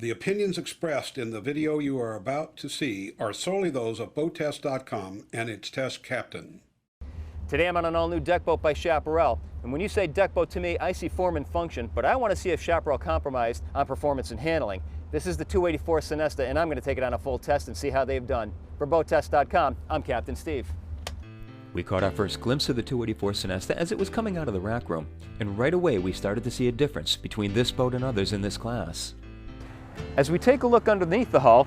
The opinions expressed in the video you are about to see are solely those of BoatTest.com and its test captain. Today I'm on an all-new deck boat by Chaparral, and when you say deck boat to me, I see form and function, but I want to see if Chaparral compromised on performance and handling. This is the 284 Sunesta, and I'm going to take it on a full test and see how they've done. For BoatTest.com, I'm Captain Steve. We caught our first glimpse of the 284 Sunesta as it was coming out of the rack room, and right away we started to see a difference between this boat and others in this class. As we take a look underneath the hull,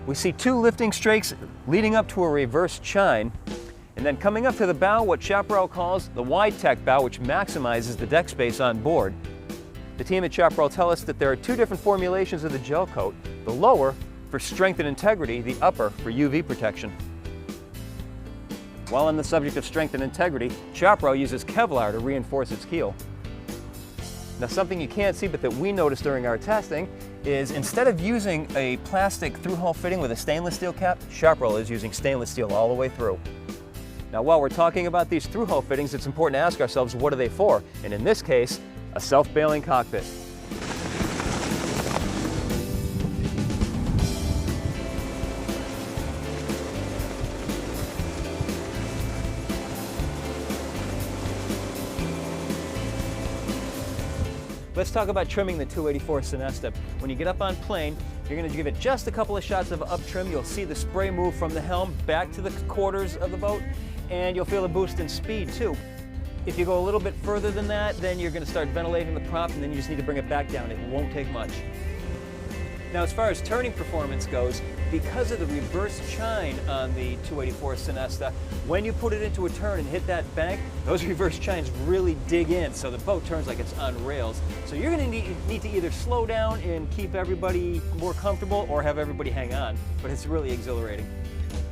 we see two lifting strakes leading up to a reverse chine, and then coming up to the bow, what Chaparral calls the wide tech bow, which maximizes the deck space on board. The team at Chaparral tell us that there are two different formulations of the gel coat, the lower for strength and integrity, the upper for UV protection. While on the subject of strength and integrity, Chaparral uses Kevlar to reinforce its keel. Now, something you can't see but that we noticed during our testing is instead of using a plastic through-hull fitting with a stainless steel cap, Chaparral is using stainless steel all the way through. Now, while we're talking about these through-hull fittings, it's important to ask ourselves, what are they for? And in this case, a self-bailing cockpit. Let's talk about trimming the 284 Sunesta. When you get up on plane, you're going to give it just a couple of shots of up trim. You'll see the spray move from the helm back to the quarters of the boat, and you'll feel a boost in speed too. If you go a little bit further than that, then you're going to start ventilating the prop, and then you just need to bring it back down. It won't take much. Now, as far as turning performance goes, because of the reverse chine on the 284 Sunesta, when you put it into a turn and hit that bank, those reverse chines really dig in, so the boat turns like it's on rails. So you're going to need to either slow down and keep everybody more comfortable or have everybody hang on, but it's really exhilarating.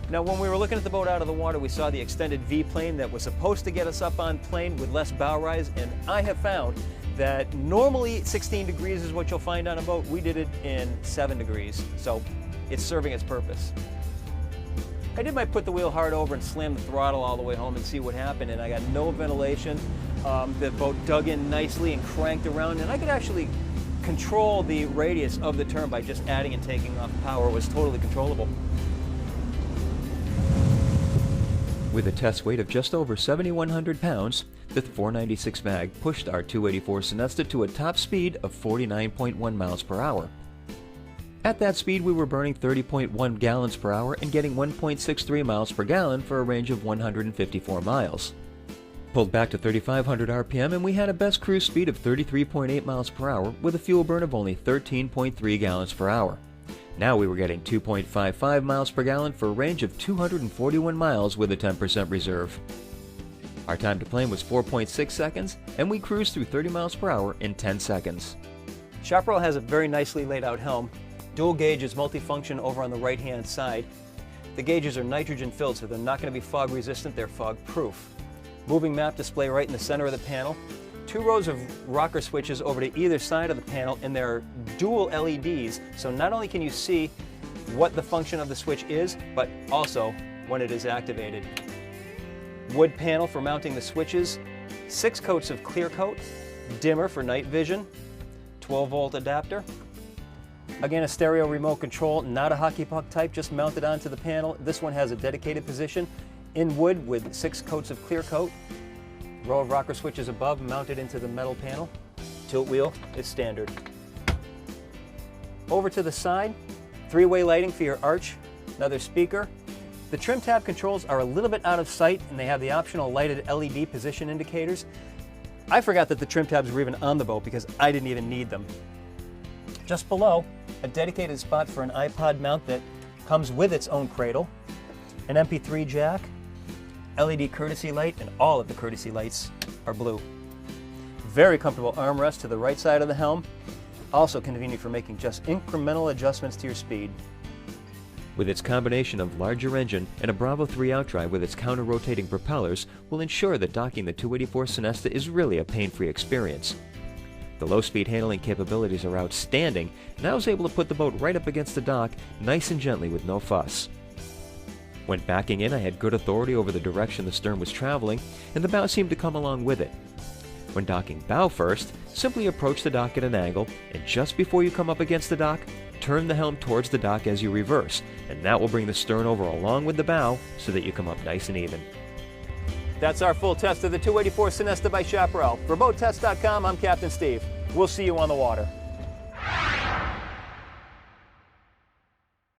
Now, when we were looking at the boat out of the water, we saw the extended V-plane that was supposed to get us up on plane with less bow rise, and I have found that normally 16 degrees is what you'll find on a boat. We did it in 7 degrees, so it's serving its purpose. I did my put the wheel hard over and slam the throttle all the way home and see what happened, and I got no ventilation. The boat dug in nicely and cranked around, and I could actually control the radius of the turn by just adding and taking off power. It was totally controllable. With a test weight of just over 7,100 pounds, the 496 mag pushed our 284 Sunesta to a top speed of 49.1 miles per hour. At that speed, we were burning 30.1 gallons per hour and getting 1.63 miles per gallon for a range of 154 miles. Pulled back to 3,500 RPM and we had a best cruise speed of 33.8 miles per hour with a fuel burn of only 13.3 gallons per hour. Now we were getting 2.55 miles per gallon for a range of 241 miles with a 10% reserve. Our time to plane was 4.6 seconds, and we cruised through 30 miles per hour in 10 seconds. Chaparral has a very nicely laid out helm. Dual gauges multifunction over on the right-hand side. The gauges are nitrogen filled, so they're not going to be fog resistant, they're fog proof. Moving map display right in the center of the panel. Two rows of rocker switches over to either side of the panel, and there are dual LEDs, so not only can you see what the function of the switch is, but also when it is activated. Wood panel for mounting the switches, 6 coats of clear coat, dimmer for night vision, 12-volt adapter. Again, a stereo remote control, not a hockey puck type, just mounted onto the panel. This one has a dedicated position in wood with 6 coats of clear coat. Row of rocker switches above mounted into the metal panel. Tilt wheel is standard. Over to the side, 3-way lighting for your arch, another speaker. The trim tab controls are a little bit out of sight, and they have the optional lighted LED position indicators. I forgot that the trim tabs were even on the boat because I didn't even need them. Just below, a dedicated spot for an iPod mount that comes with its own cradle, an MP3 jack, LED courtesy light, and all of the courtesy lights are blue. Very comfortable armrest to the right side of the helm, also convenient for making just incremental adjustments to your speed. With its combination of larger engine and a Bravo 3 outdrive with its counter-rotating propellers will ensure that docking the 284 Sunesta is really a pain-free experience. The low-speed handling capabilities are outstanding, and I was able to put the boat right up against the dock nice and gently with no fuss. When backing in, I had good authority over the direction the stern was traveling, and the bow seemed to come along with it. When docking bow first, simply approach the dock at an angle, and just before you come up against the dock, turn the helm towards the dock as you reverse, and that will bring the stern over along with the bow so that you come up nice and even. That's our full test of the 284 Sunesta by Chaparral. For BoatTest.com, I'm Captain Steve. We'll see you on the water.